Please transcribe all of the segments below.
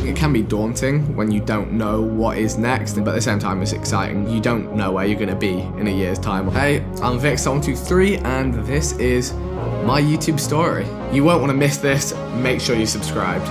It can be daunting when you don't know what is next, but at the same time it's exciting. You don't know where you're going to be in a year's time. Hey, I'm Vikkstar123 and this is my YouTube story. You won't want to miss this. Make sure you're subscribed.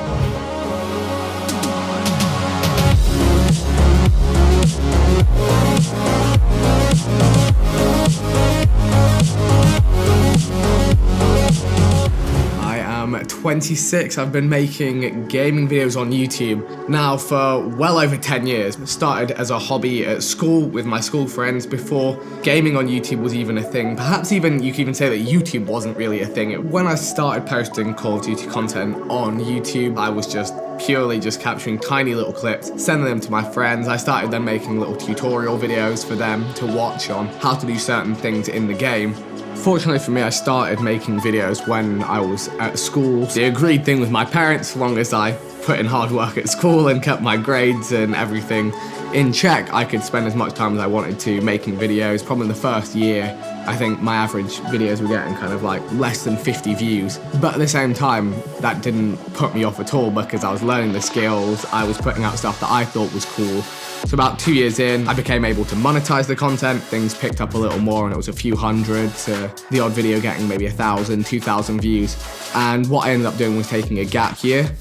I'm 26. I've been making gaming videos on YouTube now for well over 10 years. Started as a hobby at school with my school friends before gaming on YouTube was even a thing. Perhaps even you could even say that YouTube wasn't really a thing. When I started posting Call of Duty content on YouTube, I was just purely just capturing tiny little clips, sending them to my friends. I started then making little tutorial videos for them to watch on how to do certain things in the game. Fortunately for me, I started making videos when I was at school. The agreed thing with my parents, as long as I put in hard work at school and kept my grades and everything in check, I could spend as much time as I wanted to making videos. Probably in the first year, I think my average videos were getting kind of like less than 50 views. But at the same time, that didn't put me off at all because I was learning the skills, I was putting out stuff that I thought was cool. So about 2 years in, I became able to monetize the content. Things picked up a little more and it was a few hundred to the odd video getting maybe 1,000, 2,000 views. And what I ended up doing was taking a gap year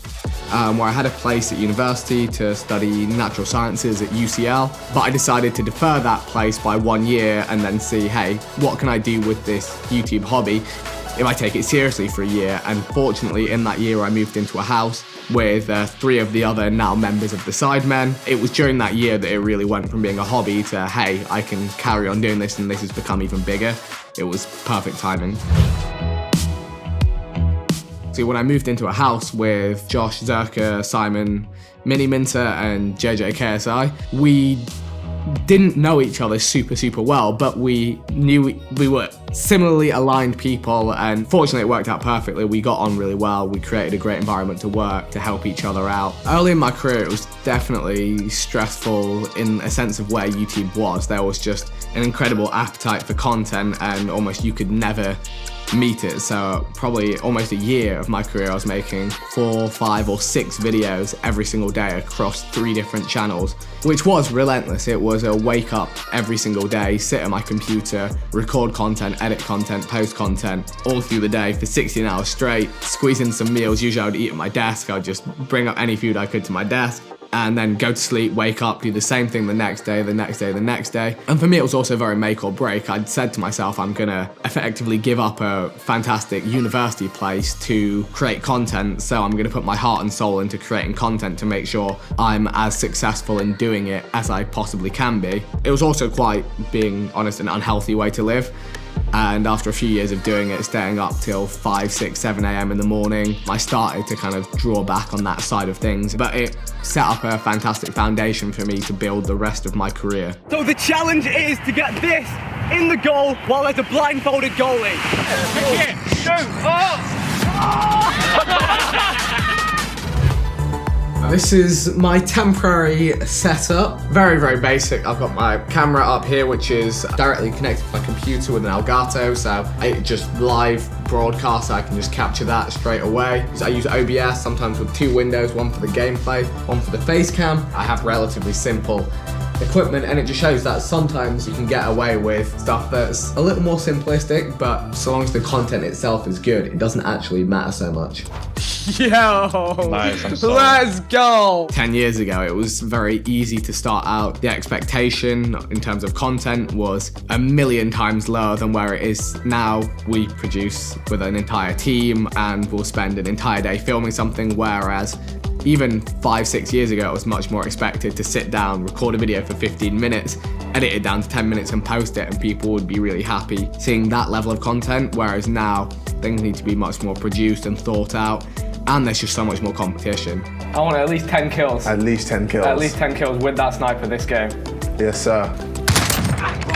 where I had a place at university to study natural sciences at UCL, but I decided to defer that place by 1 year and then see, hey, what can I do with this YouTube hobby if I take it seriously for a year? And fortunately, in that year, I moved into a house with 3 of the other now members of the Sidemen. It was during that year that it really went from being a hobby to, hey, I can carry on doing this and this has become even bigger. It was perfect timing. So when I moved into a house with Josh, Zerka, Simon, Mini Minter and JJ KSI, we didn't know each other super well, but we knew we were similarly aligned people, and fortunately it worked out perfectly. We got on really well. We created a great environment to work, to help each other out. Early in my career, it was definitely stressful in a sense of where YouTube was. There was just an incredible appetite for content and almost you could never meet it. So probably almost a year of my career I was making 4, 5 or 6 videos every single day across 3 different channels, which was relentless. It was a wake up every single day, sit at my computer, record content, edit content, post content all through the day for 16 hours straight, squeeze in some meals. Usually I would eat at my desk. I would just bring up any food I could to my desk and then go to sleep, wake up, do the same thing the next day, the next day, the next day. And for me, it was also very make or break. I'd said to myself, I'm gonna effectively give up a fantastic university place to create content. So I'm gonna put my heart and soul into creating content to make sure I'm as successful in doing it as I possibly can be. It was also quite, being honest, an unhealthy way to live. And after a few years of doing it, staying up till 5, 6, 7 a.m. in the morning, I started to kind of draw back on that side of things. But it set up a fantastic foundation for me to build the rest of my career. So the challenge is to get this in the goal while there's a blindfolded goalie. This is my temporary setup. Very basic. I've got my camera up here, which is directly connected to my computer with an Elgato, so I just live broadcast, I can just capture that straight away. So I use OBS, sometimes with 2 windows, one for the gameplay, one for the face cam. I have relatively simple equipment, and it just shows that sometimes you can get away with stuff that's a little more simplistic, but so long as the content itself is good, it doesn't actually matter so much. Yo, nice, let's go. 10 years ago, it was very easy to start out. The expectation in terms of content was a million times lower than where it is now. We produce with an entire team and we'll spend an entire day filming something, whereas even 5, 6 years ago, it was much more expected to sit down, record a video for 15 minutes, edit it down to 10 minutes and post it, and people would be really happy seeing that level of content, whereas now things need to be much more produced and thought out, and there's just so much more competition. I want at least 10 kills. At least 10 kills. At least 10 kills with that sniper this game. Yes, sir.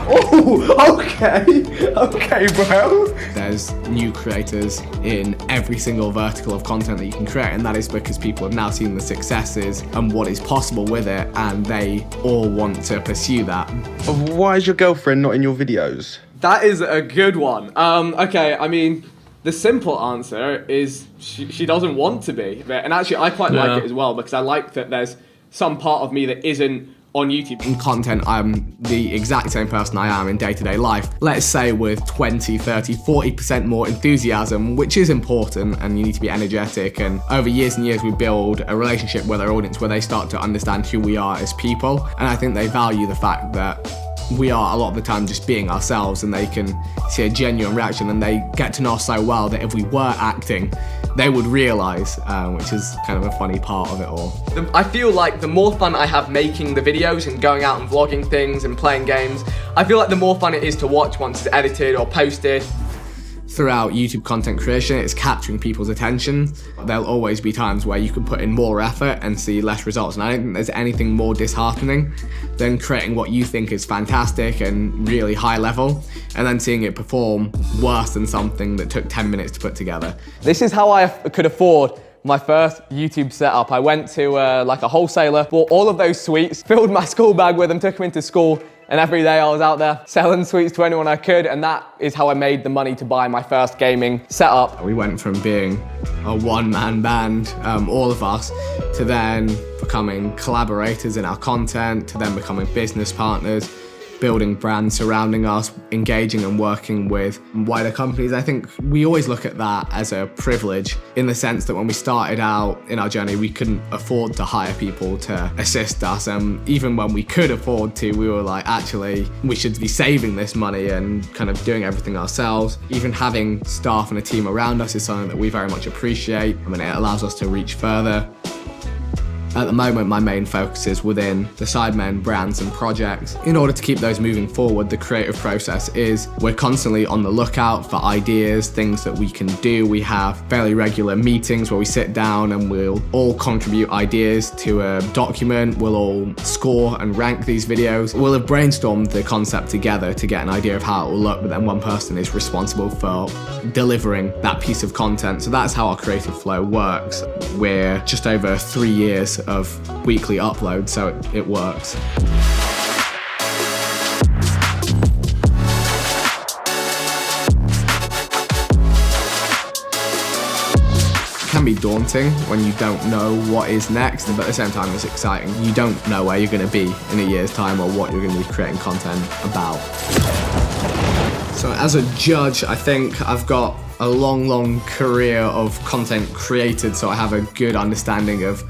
Oh, okay, bro. There's new creators in every single vertical of content that you can create, and that is because people have now seen the successes and what is possible with it, and they all want to pursue that. Why is your girlfriend not in your videos? That is a good one. Okay, I mean, The simple answer is she doesn't want to be. And actually, I quite like it as well, because I like that there's some part of me that isn't on YouTube. In content, I'm the exact same person I am in day-to-day life. Let's say with 20, 30, 40% more enthusiasm, which is important, and you need to be energetic. And over years and years, we build a relationship with our audience where they start to understand who we are as people. And I think they value the fact that we are a lot of the time just being ourselves, and they can see a genuine reaction, and they get to know us so well that if we were acting, they would realise, which is kind of a funny part of it all. I feel like the more fun I have making the videos and going out and vlogging things and playing games, I feel like the more fun it is to watch once it's edited or posted. Throughout YouTube content creation, it's capturing people's attention. There'll always be times where you can put in more effort and see less results, and I don't think there's anything more disheartening than creating what you think is fantastic and really high level, and then seeing it perform worse than something that took 10 minutes to put together. This is how I could afford my first YouTube setup. I went to like a wholesaler, bought all of those sweets, filled my school bag with them, took them into school, and every day I was out there selling sweets to anyone I could, and that is how I made the money to buy my first gaming setup. We went from being a one-man band, all of us, to then becoming collaborators in our content, to then becoming business partners, building brands surrounding us, engaging and working with wider companies. I think we always look at that as a privilege, in the sense that when we started out in our journey, we couldn't afford to hire people to assist us. And even when we could afford to, we were like, actually, we should be saving this money and kind of doing everything ourselves. Even having staff and a team around us is something that we very much appreciate. I mean, it allows us to reach further. At the moment, my main focus is within the Sidemen brands and projects. In order to keep those moving forward, the creative process is we're constantly on the lookout for ideas, things that we can do. We have fairly regular meetings where we sit down and we'll all contribute ideas to a document. We'll all score and rank these videos. We'll have brainstormed the concept together to get an idea of how it will look, but then one person is responsible for delivering that piece of content. So that's how our creative flow works. We're just over 3 years of weekly uploads, so it works. It can be daunting when you don't know what is next, but at the same time it's exciting. You don't know where you're going to be in a year's time or what you're going to be creating content about. So as a judge, I think I've got a long career of content created, so I have a good understanding of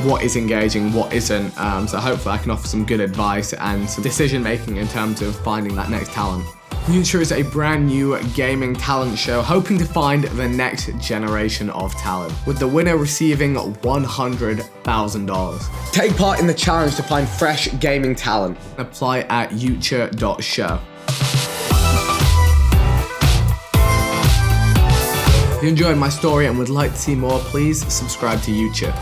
what is engaging, what isn't. So hopefully I can offer some good advice and some decision making in terms of finding that next talent. uTure is a brand new gaming talent show hoping to find the next generation of talent, with the winner receiving $100,000. Take part in the challenge to find fresh gaming talent. Apply at uture.show. If you enjoyed my story and would like to see more, please subscribe to uTure.